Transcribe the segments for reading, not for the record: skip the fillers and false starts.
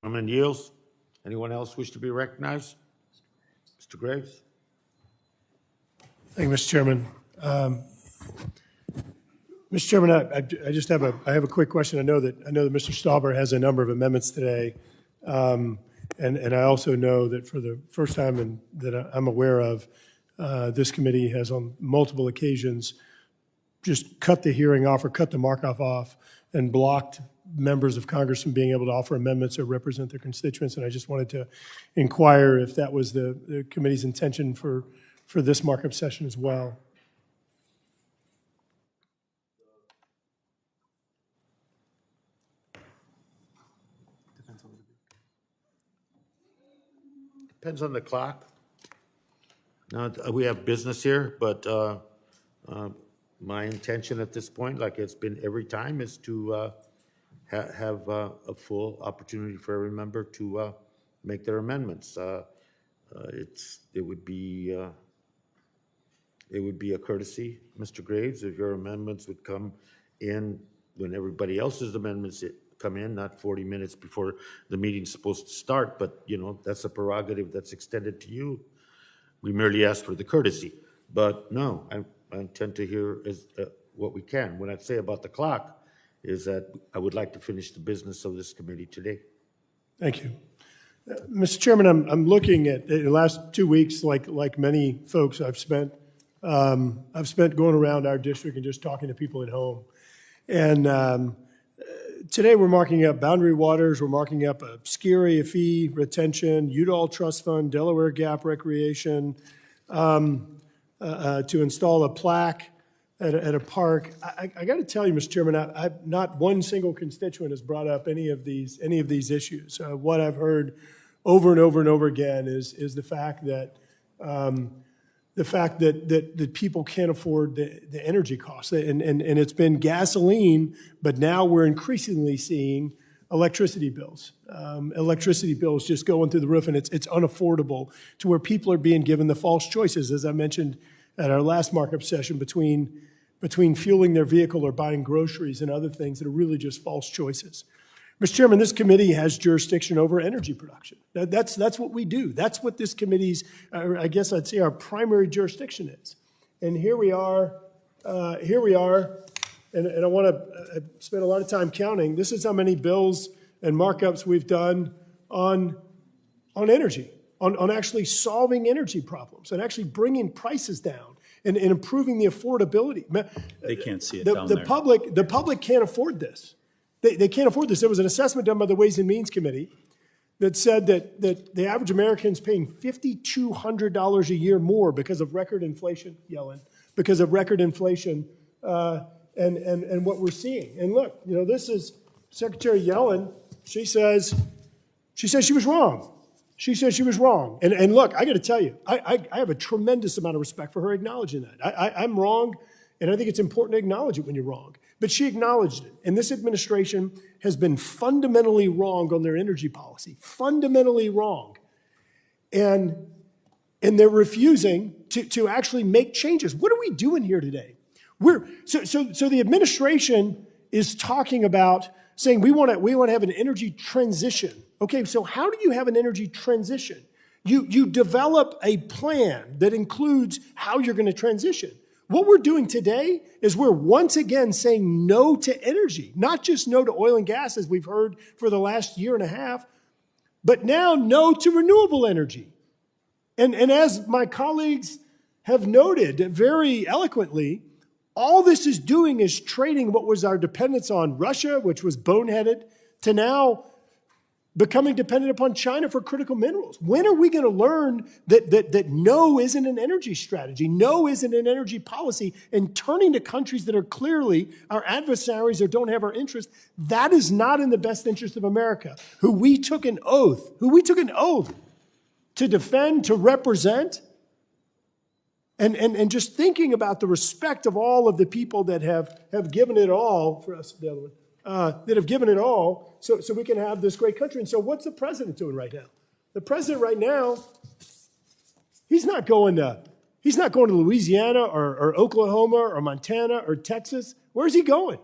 Chairman yields. Anyone else wish to be recognized? Mr. Graves? Thank you, Mr. Chairman. Mr. Chairman, I just have a quick question. I know that Mr. Stauber has a number of amendments today, and I also know that for the first time that I'm aware of, this committee has on multiple occasions just cut the hearing off or cut the markup off and blocked members of Congress from being able to offer amendments or represent their constituents. And I just wanted to inquire if that was the committee's intention for this markup session as well. Depends on the clock. Now, we have business here, but my intention at this point, like it's been every time, is to have a full opportunity for every member to make their amendments. It would be a courtesy, Mr. Graves, if your amendments would come in when everybody else's amendments come in, not 40 minutes before the meeting's supposed to start, but that's a prerogative that's extended to you. We merely ask for the courtesy. But no, I intend to hear what we can. What I'd say about the clock is that I would like to finish the business of this committee today. Thank you. Mr. Chairman, I'm looking at the last 2 weeks, like many folks I've spent going around our district and just talking to people at home. And today we're marking up Boundary Waters, we're marking up a ski area fee, retention, Udall Trust Fund, Delaware Gap Recreation, to install a plaque at a park. I got to tell you, Mr. Chairman, not one single constituent has brought up any of these issues. What I've heard over and over and over again is the fact that people can't afford the energy costs, and it's been gasoline, but now we're increasingly seeing electricity bills. Electricity bills just going through the roof, and it's unaffordable to where people are being given the false choices, as I mentioned at our last markup session, between fueling their vehicle or buying groceries and other things that are really just false choices. Mr. Chairman, this committee has jurisdiction over energy production. That's what we do. That's what this committee's, I guess I'd say, our primary jurisdiction is. And here we are, and I want to spend a lot of time counting. This is how many bills and markups we've done on energy, on actually solving energy problems and actually bringing prices down and improving the affordability. They can't see it down there. The public can't afford this. They can't afford this. There was an assessment done by the Ways and Means Committee that said that the average American is paying $5,200 a year more because of record inflation, because of record inflation and what we're seeing. And look, this is Secretary Yellen. She says she was wrong. She says she was wrong. And look, I got to tell you, I have a tremendous amount of respect for her acknowledging that. I'm wrong, and I think it's important to acknowledge it when you're wrong. But she acknowledged it. And this administration has been fundamentally wrong on their energy policy, fundamentally wrong. And they're refusing to actually make changes. What are we doing here today? So the administration is talking about saying we want to have an energy transition. Okay, so how do you have an energy transition? You develop a plan that includes how you're going to transition. What we're doing today is we're once again saying no to energy, not just no to oil and gas, as we've heard for the last year and a half, but now no to renewable energy. And as my colleagues have noted very eloquently, all this is doing is trading what was our dependence on Russia, which was boneheaded, to now becoming dependent upon China for critical minerals. When are we going to learn that no isn't an energy strategy, no isn't an energy policy, and turning to countries that are clearly our adversaries or don't have our interest? That is not in the best interest of America, who we took an oath to defend, to represent, and just thinking about the respect of all of the people that have given it all for us, that have given it all so we can have this great country. And so what's the president doing right now? The president right now, he's not going to Louisiana or Oklahoma or Montana or Texas. Where's he going?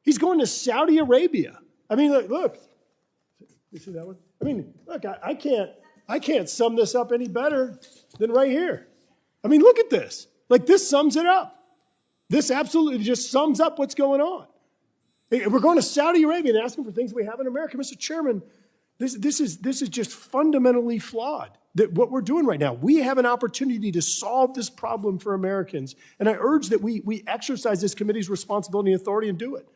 He's going to Saudi Arabia. I mean, look. You see that one? I mean, look, I can't sum this up any better than right here. I mean, look at this. Like, this sums it up. This absolutely just sums up what's going on. We're going to Saudi Arabia and asking for things we have in America. Mr. Chairman, this is just fundamentally flawed, that what we're doing right now. We have an opportunity to solve this problem for Americans, and I urge that we exercise this committee's responsibility and authority and do it.